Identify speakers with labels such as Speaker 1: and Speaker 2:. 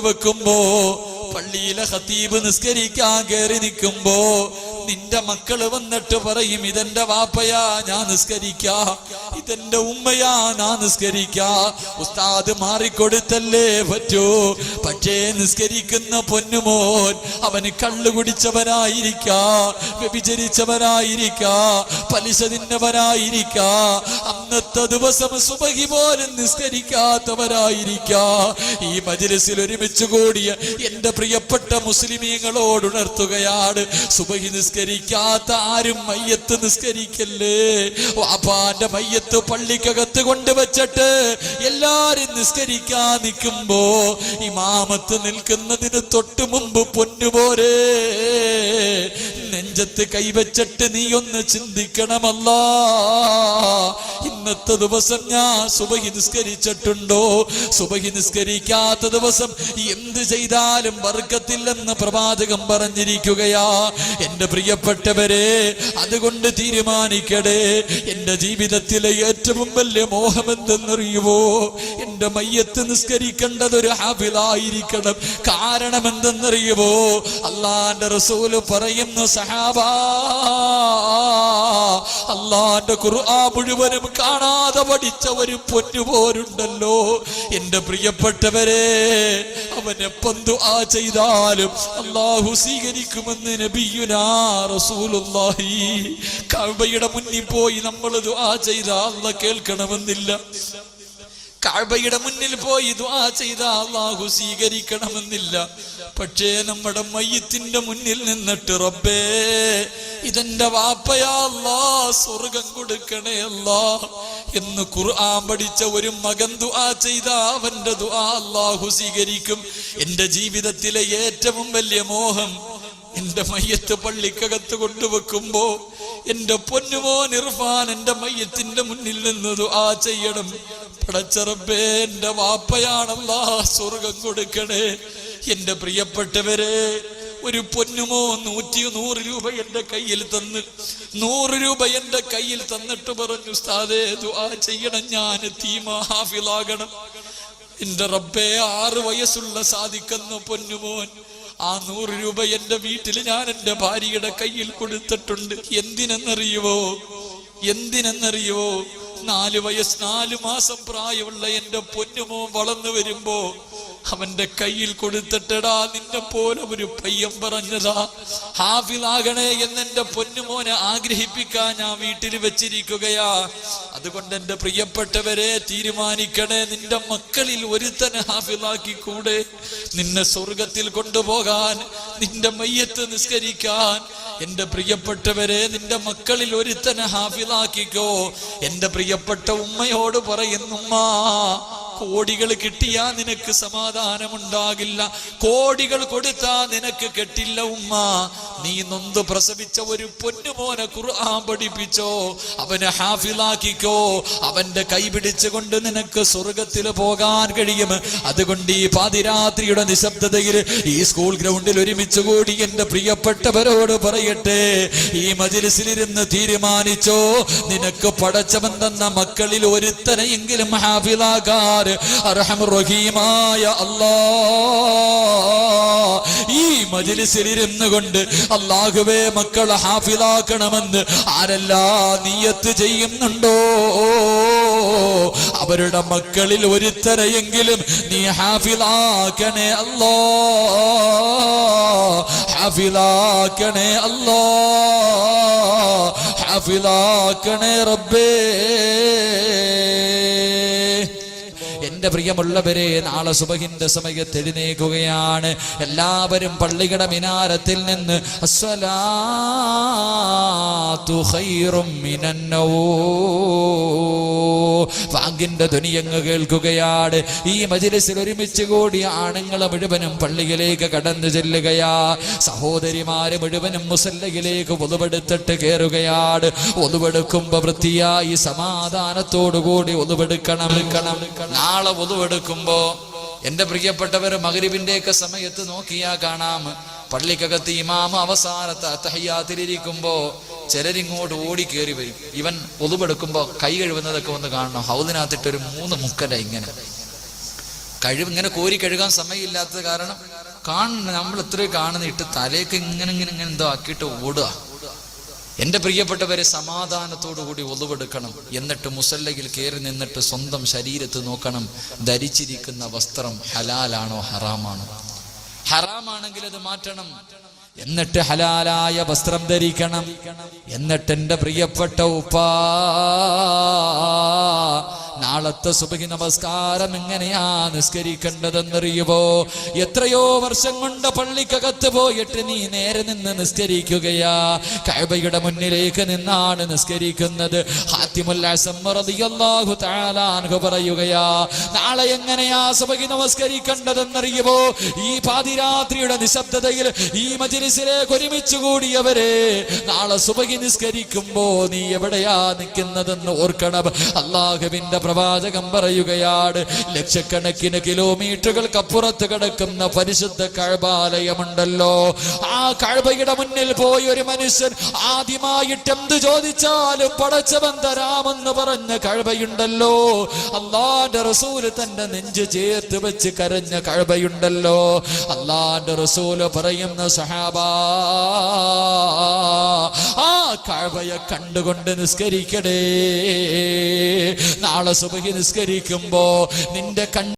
Speaker 1: വെക്കുമ്പോ പള്ളിയിലെ ഖതീബ് നിസ്കരിക്കാൻ കയറി നിൽക്കുമ്പോ നിന്റെ മക്കള് വന്നിട്ട് പറയും, ഇതെന്റെ വാപ്പയാ ഞാൻ നിസ്കരിക്കാ, ഇതെന്റെ ഉമ്മയാ ഞാൻ നിസ്കരിക്കാ. ഉസ്താദ് മാറിക്കൊടുത്തല്ലേ പറ്റൂ. പക്ഷേ നിസ്കരിക്കുന്ന പൊന്നുമോൻ അവന് കള്ളു കുടിച്ചവനായിരിക്കാ, വ്യഭിചരിച്ചവനായിരിക്കാ, പലിശ തിന്നവനായിരിക്കാ, അന്നത്തെ ദിവസം സുബഹി പോലും നിസ്കരിക്കാത്തവരായിരിക്കാ. ഈ മജ്‌ലിസിൽ ഒരുമിച്ച് കൂടിയ എന്റെ പ്രിയപ്പെട്ട മുസ്ലിമീങ്ങളോട് ഉണർത്തുകയാണ്, സുബഹി നിസ്കരിക്കാത്ത ആരും മയ്യത്ത് നിസ്കരിക്കല്ലേ. വാപ്പാന്റെ മയ്യത്ത് പള്ളിക്കകത്ത് കൊണ്ടുവച്ചിട്ട് എല്ലാരും നിസ്കരിക്കാൻ നിൽക്കുമ്പോ ഇമാമത്ത് നിൽക്കുന്നതിന് തൊട്ടു മുമ്പ് പൊന്നുപോരെ നെഞ്ചത്ത് കൈവച്ചിട്ട് നീ ഒന്ന് ചിന്തിക്കണമല്ലാ, ഇന്നത്തെ ദിവസം ഞാൻ സുബഹി നിസ്കരിച്ചിട്ടുണ്ടോ? സുബഹി നിസ്കരിക്കാത്ത ദിവസം എന്ത് ചെയ്താലും ബർക്കത്തില്ലെന്ന് പ്രവാചകൻ പറഞ്ഞിരിക്കുകയാ. എന്റെ പ്രിയപ്പെട്ടവരെ, അതുകൊണ്ട് തീരുമാനിക്കടേ, എന്റെ ജീവിതത്തിലെ ഏറ്റവും വലിയ മോഹം എന്തെന്നറിയുമോ? എന്റെ മയ്യത്ത് നിസ്കരിക്കേണ്ടതൊരു ഹാഫിളായിരിക്കണം. കാരണം എന്തെന്നറിയുമോ? അള്ളാന്റെ റസൂല് പറയുന്നു, സഹാബാ, അള്ളാന്റെ ഖുർആൻ മുഴുവനും കാണാതെ പഠിച്ച ഒരു പൊന്നുപോരുണ്ടല്ലോ. എന്റെ പ്രിയപ്പെട്ടവരെ, അവനെപ്പം ദുആ ചെയ്താലും അല്ലാഹു സ്വീകരിക്കുമെന്ന് നബിയുനാ റസൂലുള്ളാഹി. കഅബയുടെ മുന്നിൽ പോയി നമ്മൾ ദുആ ചെയ്താൽ അല്ലാഹു കേൾക്കണമെന്നില്ല. കഅബയുടെ മുന്നിൽ പോയി ദുആ ചെയ്താൽ അല്ലാഹു സ്വീകരിക്കണമെന്നില്ല. പക്ഷേ നമ്മുടെ മയ്യിത്തിന്റെ മുന്നിൽ നിന്നിട്ട്, റബ്ബേ ഇതെന്റെ വാപ്പയാ അല്ലാഹ്, സ്വർഗം കൊടുക്കണേ അല്ലാഹ് എന്ന് ഖുർആൻ പഠിച്ച ഒരു മകൻ ദുആ ചെയ്താ അവന്റെ ദുആ അല്ലാഹു സ്വീകരിക്കും. എന്റെ ജീവിതത്തിലെ ഏറ്റവും വലിയ മോഹം, എന്റെ മയ്യത്ത് പള്ളിക്കകത്ത് കൊണ്ടുവെക്കുമ്പോ എന്റെ പൊന്നുമോൻ ഇർഫാൻ എന്റെ മയ്യത്തിന്റെ മുന്നിൽ നിന്ന് ദുആ ചെയ്യണം. പടച്ച റബ്ബേ, എന്റെ വാപ്പയാണല്ലാ, സ്വർഗം കൊടുക്കണേ. എന്റെ പ്രിയപ്പെട്ടവരെ, ഒരു പൊന്നുമോ 100 രൂപ എന്റെ കയ്യിൽ തന്ന്, 100 രൂപ എന്റെ കയ്യിൽ തന്നിട്ട് പറഞ്ഞു, ഉസ്താദേ ദുആ ചെയ്യണം, ഞാൻ യതീമാ, ഹാഫിളാകണം. എന്റെ റബ്ബേ, 6 വയസ്സുള്ള സാദിക്കുന്ന പൊന്നുമോൻ, ആ 100 രൂപ എന്റെ വീട്ടിൽ ഞാൻ എന്റെ ഭാര്യയുടെ കയ്യിൽ കൊടുത്തിട്ടുണ്ട്. എന്തിനെന്നറിയുവോ? 4 മാസം പ്രായമുള്ള എന്റെ പൊന്നുമോ വളർന്നു വരുമ്പോ അവന്റെ കയ്യിൽ കൊടുത്തിട്ടടാ, നിന്നെ പോലെ ഒരു പയ്യൻ പറഞ്ഞതാ, ഹാഫിളാകണേ എന്നെന്റെ പൊന്നുമോനെ ആഗ്രഹിപ്പിക്കാൻ ഞാൻ വീട്ടിൽ വെച്ചിരിക്കുകയാ. അതുകൊണ്ട് എന്റെ പ്രിയപ്പെട്ടവരെ, തീരുമാനിക്കണേ, നിന്റെ മക്കളിൽ ഒരുത്തനെ ഹാഫിളാക്കിക്കൂടെ? നിന്നെ സ്വർഗത്തിൽ കൊണ്ടുപോകാൻ, നിന്റെ മയ്യത്ത് നിസ്കരിക്കാൻ. എന്റെ പ്രിയപ്പെട്ടവരെ, നിന്റെ മക്കളിൽ ഒരുത്തനെ ഹാഫിളാക്കിക്കോ. എന്റെ പ്രിയപ്പെട്ട ഉമ്മയോട് പറയുന്നുമ്മാ, കോടികൾ കിട്ടിയാ നിനക്ക് സമാധാനമുണ്ടാകില്ല, കോടികൾ കൊടുത്താ നിനക്ക് കെട്ടില്ല ഉമ്മ. നീ നൊന്ത് പ്രസവിച്ച ഒരു പൊന്നുമോനെ ഖുർആൻ പഠിപ്പിച്ചോ, അവനെ ഹാഫിളാക്കിക്കോ, അവന്റെ കൈ പിടിച്ചുകൊണ്ട് നിനക്ക് സ്വർഗത്തിൽ പോകാൻ കഴിയും. അതുകൊണ്ട് ഈ പാതിരാത്രിയുടെ നിശബ്ദതയിൽ ഈ സ്കൂൾ ഗ്രൗണ്ടിൽ ഒരുമിച്ച് കൂടി എന്റെ പ്രിയപ്പെട്ടവരോട് പറയട്ടെ, ഈ മജ്‌ലിസിലിരുന്ന് തീരുമാനിച്ചോ, നിനക്ക് പടച്ചവൻ തന്ന മക്കളിൽ ഒരുത്തനെയെങ്കിലും ഹാഫിളാക്കാൻ അർഹമർ റഹീമായ അല്ലാഹ് ഈ മജ്‌ലിസിലിരുന്നു കൊണ്ട് അല്ലാഹുവേ മക്കളെ ഹാഫിളാക്കണമെന്ന് ആരെല്ലാം നിയ്യത്ത് ചെയ്യുന്നുണ്ടോ, അവരുടെ മക്കളിൽ ഒരുത്തരെയെങ്കിലും നീ ഹാഫിളാക്കണേ അല്ലാഹ്, ഹാഫിളാക്കണേ അല്ലാഹ്, ഹാഫിളാക്കണേ റബ്ബേ. എന്റെ പ്രിയമുള്ളവരെ, നാളെ സുബഹിന്റെ സമയത്ത് എഴുന്നേൽക്കുകയാണ്. എല്ലാവരും പള്ളിയുടെ മിനാരത്തിൽ നിന്ന് അസ്സലാത്തു ഖൈറും മിനന്നൗം വാങ്കിന്റെ ധ്വനിയങ്ങ് കേൾക്കുകയാണ്. ഈ മജ്‌ലിസിൽ ഒരുമിച്ച് കൂടിയ ആണുങ്ങളെ മുഴുവനും പള്ളിയിലേക്ക് കടന്നു ചെല്ലുകയാ. സഹോദരിമാര് മുഴുവനും മുസല്ലയിലേക്ക് ഒതുവെടുത്തിട്ട് കയറുകയാണ്. ഒതുവെടുക്കുമ്പോ വൃത്തിയായി സമാധാനത്തോടുകൂടി ഒതുവെടുക്കണം. നാളെ ഒതുവെടുക്കുമ്പോ എന്റെ പ്രിയപ്പെട്ടവർ, മഗ്‌രിബിന്റെയൊക്കെ സമയത്ത് നോക്കിയാ കാണാം, പള്ളിക്കകത്ത് ഇമാമ അവസാനത്തെ തഹയ്യാത്തിലിരിക്കുമ്പോ ചിലരിങ്ങോട്ട് ഓടി കയറി വരും. ഇവൻ ഒതുവെടുക്കുമ്പോ കൈ കഴുകുന്നതൊക്കെ ഒന്ന് കാണണം. ഹൗദിനകത്തിട്ടൊരു 3 മുക്കല ഇങ്ങനെ
Speaker 2: ഇങ്ങനെ കോരി കഴുകാൻ സമയമില്ലാത്തത് കാരണം നമ്മൾ എത്രയോ കാണുന്ന ഇട്ട് തലയൊക്കെ ഇങ്ങനെ എന്തോ ആക്കിയിട്ട് ഓടുക. എൻ്റെ പ്രിയപ്പെട്ടവരെ, സമാധാനത്തോടുകൂടി ഒളിവെടുക്കണം. എന്നിട്ട് മുസല്ലയിൽ കയറി നിന്നിട്ട് സ്വന്തം ശരീരത്ത് നോക്കണം, ധരിച്ചിരിക്കുന്ന വസ്ത്രം ഹലാലാണോ ഹറാമാണോ. ഹറാമാണെങ്കിൽ അത് മാറ്റണം. എന്നിട്ട് ഹലാലായ വസ്ത്രം ധരിക്കണം. എന്നിട്ട് എൻ്റെ പ്രിയപ്പെട്ട ഉപ്പാ, നാളത്തെ സുബഹി നമസ്കാരം എങ്ങനെയാ നിസ്കരിക്കേണ്ടതെന്നറിയുമോ? എത്രയോ വർഷം കൊണ്ട് പള്ളിക്കകത്ത് പോയിട്ട് നീ നേരെ നിന്ന് നിസ്കരിക്കുകയാ. കഅബയുടെ മുന്നിലേക്ക് നിന്നാണ് നിസ്കരിക്കുന്നത്. ഹാത്തിമുൽ അസം റളിയല്ലാഹു തആല അൻഹു പറയുകയാ, നാളെ എങ്ങനെയാ സുബഹി നമസ്കരിക്കേണ്ടതെന്നറിയുമോ? ഈ പാതിരാത്രിയുടെ നിശബ്ദതയിൽ ഈ മജ്‌ലിസിലേക്ക് ഒരുമിച്ച് കൂടിയവരെ, നാളെ സുബഹി നിസ്കരിക്കുമ്പോ നീ എവിടെയാ നിൽക്കുന്നതെന്ന് ഓർക്കണം. അല്ലാഹുവിന്റെ പ്രവാചകൻ പറയുകയാണ്, ലക്ഷക്കണക്കിന് കിലോമീറ്ററുകൾക്കപ്പുറത്ത് കിടക്കുന്ന പരിശുദ്ധ കഅബാലയമുണ്ടല്ലോ, ആ കഅബയുടെ മുന്നിൽ പോയി ഒരു മനുഷ്യൻ ആദ്യമായിട്ട് എന്ത് ചോദിച്ചാലും പടച്ചവൻ തരാമെന്ന് പറഞ്ഞ കഅബയുണ്ടല്ലോ, അല്ലാഹുവിന്റെ റസൂൽ തന്റെ നെഞ്ച് ചേർത്ത് വെച്ച് കരഞ്ഞ കഅബയുണ്ടല്ലോ. അല്ലാഹുവിന്റെ റസൂൽ പറയുന്ന സഹാബാ, ആ കഅബയെ കണ്ടുകൊണ്ട് നിസ്കരിക്കടേ. നാളെ സുബഹി നിസ്കരിക്കുമ്പോ നിന്റെ